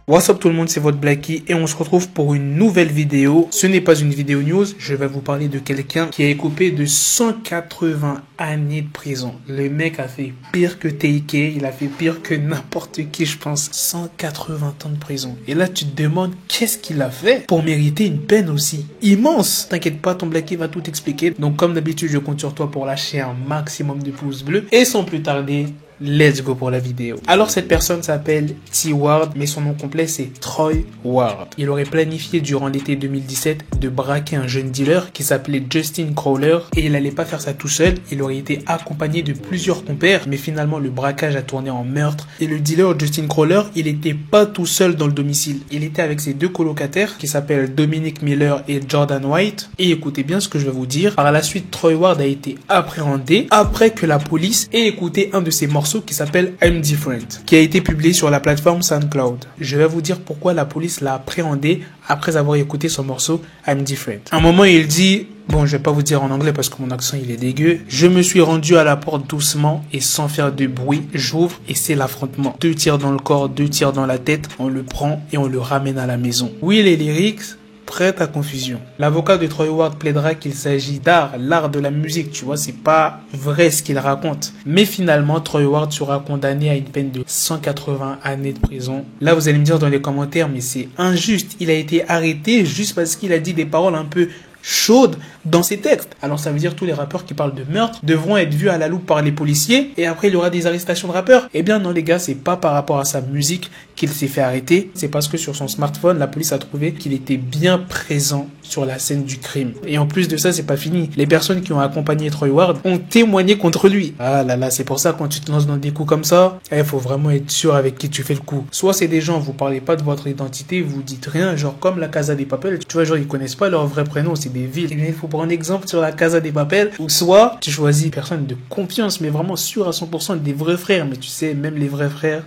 What's up tout le monde, c'est votre Blacky et on se retrouve pour une nouvelle vidéo. Ce n'est pas une vidéo news, je vais vous parler de quelqu'un qui a écopé de 180 années de prison. Le mec a fait pire que TIK, il a fait pire que n'importe qui je pense. 180 ans de prison. Et là tu te demandes qu'est-ce qu'il a fait pour mériter une peine aussi immense. T'inquiète pas, ton Blacky va tout expliquer. Donc comme d'habitude je compte sur toi pour lâcher un maximum de pouces bleus. Et sans plus tarder, let's go pour la vidéo. Alors cette personne s'appelle T. Ward, mais son nom complet c'est Troy Ward. Il aurait planifié durant l'été 2017 de braquer un jeune dealer qui s'appelait Justin Crowler et il allait pas faire ça tout seul, il aurait été accompagné de plusieurs compères, mais finalement le braquage a tourné en meurtre et le dealer Justin Crowler, il était pas tout seul dans le domicile. Il était avec ses deux colocataires qui s'appellent Dominic Miller et Jordan White. Et écoutez bien ce que je vais vous dire. Par la suite, Troy Ward a été appréhendé après que la police ait écouté un de ses morceaux qui s'appelle I'm Different, qui a été publié sur la plateforme SoundCloud. Je vais vous dire pourquoi la police l'a appréhendé après avoir écouté son morceau I'm Different. À un moment, il dit, bon, je vais pas vous dire en anglais parce que mon accent il est dégueu. Je me suis rendu à la porte doucement et sans faire de bruit. J'ouvre et c'est l'affrontement. 2 tirs dans le corps, 2 tirs dans la tête. On le prend et on le ramène à la maison. Oui, les lyrics prête à confusion. L'avocat de Troy Ward plaidera qu'il s'agit d'art, l'art de la musique, tu vois, c'est pas vrai ce qu'il raconte. Mais finalement, Troy Ward sera condamné à une peine de 180 années de prison. Là, vous allez me dire dans les commentaires, mais c'est injuste. Il a été arrêté juste parce qu'il a dit des paroles un peu chaude dans ses textes. Alors ça veut dire tous les rappeurs qui parlent de meurtre devront être vus à la loupe par les policiers et après il y aura des arrestations de rappeurs. Eh bien non les gars, c'est pas par rapport à sa musique qu'il s'est fait arrêter, c'est parce que sur son smartphone, la police a trouvé qu'il était bien présent sur la scène du crime. Et en plus de ça, c'est pas fini. Les personnes qui ont accompagné Troy Ward ont témoigné contre lui. Ah là là, c'est pour ça quand tu te lances dans des coups comme ça, il faut vraiment être sûr avec qui tu fais le coup. Soit c'est des gens, vous parlez pas de votre identité, vous dites rien, genre comme la Casa de Papel, tu vois, genre ils connaissent pas leur vrai prénom, c'est des villes. Et il faut prendre exemple sur la Casa de Papel, ou soit tu choisis une personne de confiance, mais vraiment sûr à 100% des vrais frères. Mais tu sais, même les vrais frères,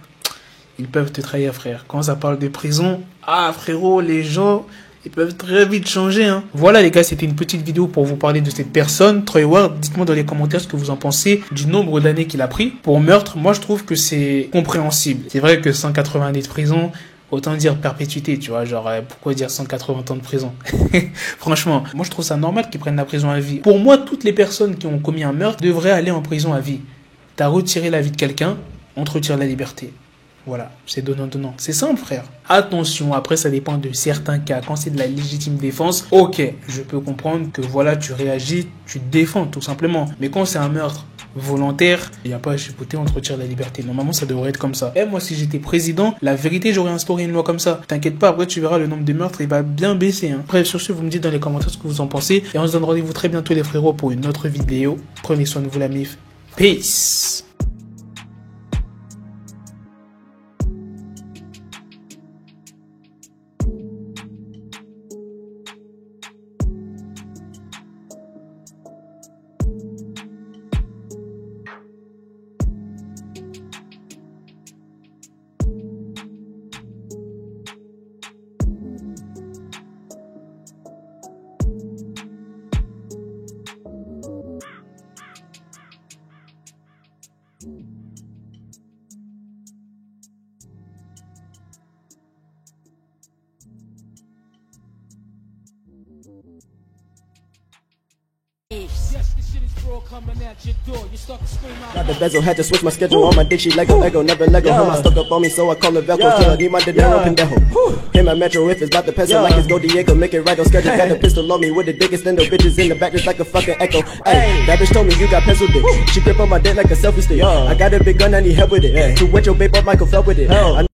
ils peuvent te trahir, frère. Quand ça parle de prison, ah frérot, les gens, ils peuvent très vite changer, hein. Voilà les gars, c'était une petite vidéo pour vous parler de cette personne, Troy Ward. Dites-moi dans les commentaires ce que vous en pensez du nombre d'années qu'il a pris pour meurtre. Moi je trouve que c'est compréhensible. C'est vrai que 180 années de prison, autant dire perpétuité, tu vois, genre pourquoi dire 180 ans de prison? Franchement, moi je trouve ça normal qu'ils prennent la prison à vie. Pour moi, toutes les personnes qui ont commis un meurtre devraient aller en prison à vie. T'as retiré la vie de quelqu'un, on te retire la liberté. Voilà, c'est donnant-donnant. C'est simple, frère. Attention, après, ça dépend de certains cas. Quand c'est de la légitime défense, ok, je peux comprendre que voilà, tu réagis, tu te défends, tout simplement. Mais quand c'est un meurtre volontaire, il n'y a pas à chipoter, on te retire la liberté. Normalement, ça devrait être comme ça. Et moi, si j'étais président, la vérité, j'aurais instauré une loi comme ça. T'inquiète pas, après, tu verras le nombre de meurtres, il va bien baisser, hein. Bref, sur ce, vous me dites dans les commentaires ce que vous en pensez. Et on se donne rendez-vous très bientôt, les frérots, pour une autre vidéo. Prenez soin de vous, la mif. Peace. Got the bezel, had to switch my schedule. On my dick, she Lego, never Lego. Mama stuck up on me, so I call her Velcro. Till I need my dinero pendejo. Hit my metro if it's about the peso, like it's Go Diego. Make it right on schedule. Got a pistol on me with the dick extendo. Bitches in the back just like a fucking echo. Ay, that bitch told me you got pencil dick. She grip on my dick like a selfie stick. I got a big gun, I need help with it. To wet your babe up, Michael fell with it.